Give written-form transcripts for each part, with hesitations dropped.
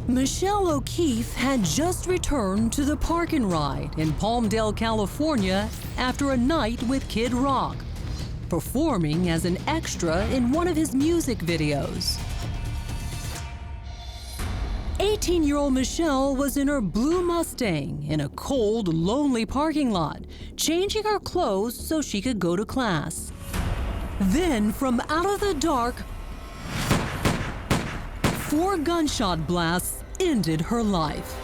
Michelle O'Keefe had just returned to the Park and Ride in Palmdale, California after a night with Kid Rock, performing as an extra in one of his music videos. 18-year-old Michelle was in her blue Mustang in a cold, lonely parking lot, changing her clothes so she could go to class. Then, from out of the dark, 4 gunshot blasts ended her life.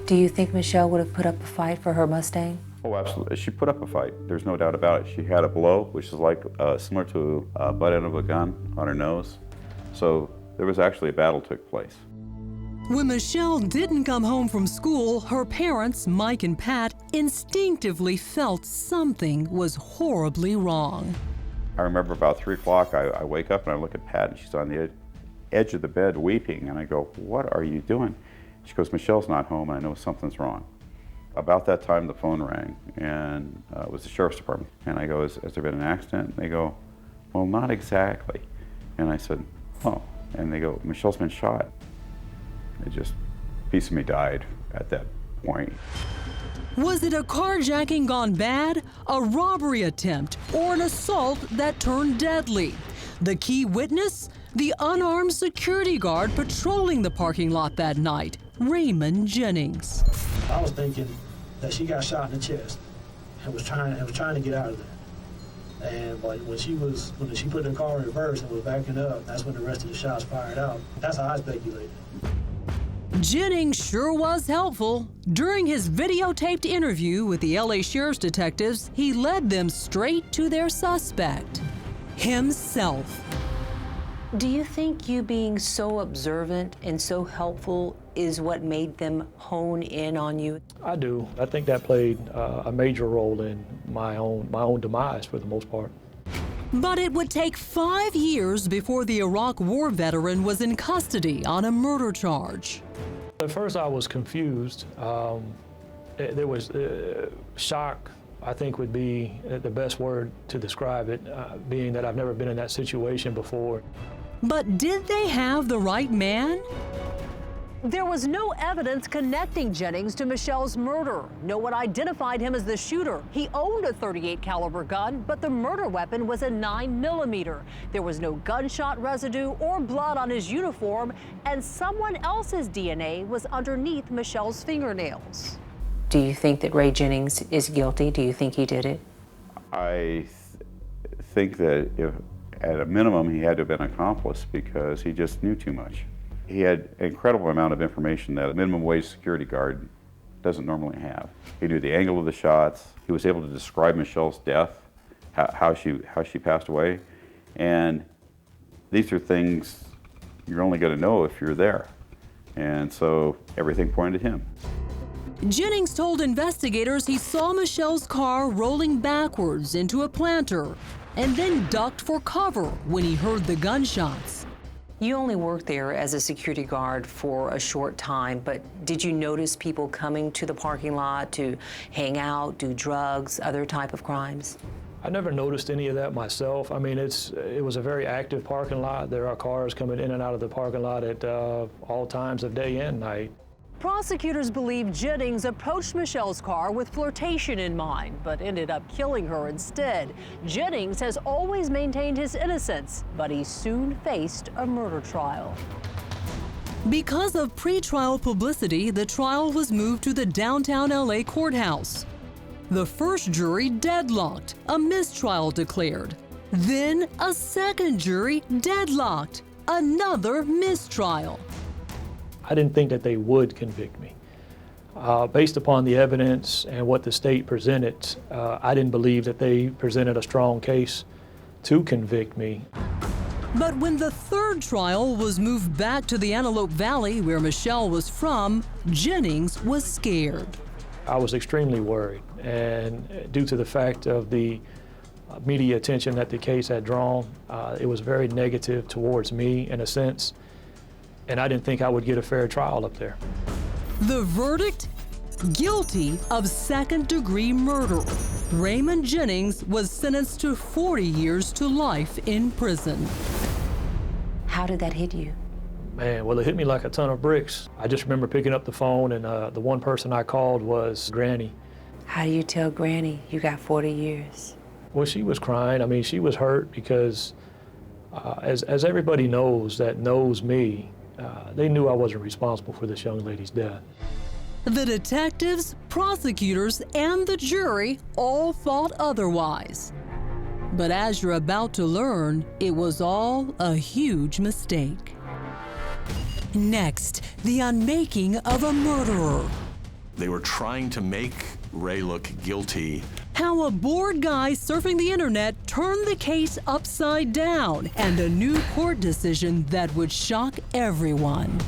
Do you think Michelle would have put up a fight for her Mustang? Oh, absolutely. She put up a fight. There's no doubt about it. She had a blow, which is like similar to a butt end of a gun on her nose. So there was actually a battle took place. When Michelle didn't come home from school, her parents, Mike and Pat, instinctively felt something was horribly wrong. I remember about 3 o'clock, I wake up and I look at Pat and she's on the edge of the bed weeping, and I go, "What are you doing?" She goes, "Michelle's not home and I know something's wrong." About that time the phone rang, and it was the sheriff's department. And I go, has there been an accident? And they go, "Well, not exactly." And I said, "Oh." And they go, "Michelle's been shot." It just, a piece of me died at that point. Was it a carjacking gone bad, a robbery attempt, or an assault that turned deadly? The key witness? The unarmed security guard patrolling the parking lot that night, Raymond Jennings. I was thinking that she got shot in the chest and was trying to get out of there. And when she put the car in reverse and was backing up, that's when the rest of the shots fired out. That's how I speculated. Jennings sure was helpful. During his videotaped interview with the LA Sheriff's detectives, he led them straight to their suspect, himself. Do you think you being so observant and so helpful is what made them hone in on you? I do. I think that played a major role in my own demise for the most part. But it would take 5 years before the Iraq War veteran was in custody on a murder charge. At first I was confused. There was shock, I think would be the best word to describe it, being that I've never been in that situation before. But did they have the right man? There was no evidence connecting Jennings to Michelle's murder. No one identified him as the shooter. He owned a .38 caliber gun, but the murder weapon was a 9mm. There was no gunshot residue or blood on his uniform, and someone else's DNA was underneath Michelle's fingernails. Do you think that Ray Jennings is guilty? Do you think he did it? I think that if, at a minimum, he had to have been an accomplice because he just knew too much. He had an incredible amount of information that a minimum wage security guard doesn't normally have. He knew the angle of the shots. He was able to describe Michelle's death, how she passed away. And these are things you're only going to know if you're there. And so everything pointed to him. Jennings told investigators he saw Michelle's car rolling backwards into a planter and then ducked for cover when he heard the gunshots. You only worked there as a security guard for a short time, but did you notice people coming to the parking lot to hang out, do drugs, other type of crimes? I never noticed any of that myself. I mean, it was a very active parking lot. There are cars coming in and out of the parking lot at all times of day and night. Prosecutors believe Jennings approached Michelle's car with flirtation in mind, but ended up killing her instead. Jennings has always maintained his innocence, but he soon faced a murder trial. Because of pretrial publicity, the trial was moved to the downtown LA courthouse. The first jury deadlocked, a mistrial declared. Then a second jury deadlocked, another mistrial. I didn't think that they would convict me. Based upon the evidence and what the state presented, I didn't believe that they presented a strong case to convict me. But when the third trial was moved back to the Antelope Valley, where Michelle was from, Jennings was scared. I was extremely worried, and due to the fact of the media attention that the case had drawn, it was very negative towards me in a sense. And I didn't think I would get a fair trial up there. The verdict? Guilty of second-degree murder. Raymond Jennings was sentenced to 40 years to life in prison. How did that hit you? Man, well, it hit me like a ton of bricks. I just remember picking up the phone, and the one person I called was Granny. How do you tell Granny you got 40 years? Well, she was crying. I mean, she was hurt because as everybody knows that knows me, they knew I wasn't responsible for this young lady's death. The detectives, prosecutors, and the jury all thought otherwise. But as you're about to learn, it was all a huge mistake. Next, the unmaking of a murderer. They were trying to make Ray look guilty. How a bored guy surfing the internet turned the case upside down, and a new court decision that would shock everyone.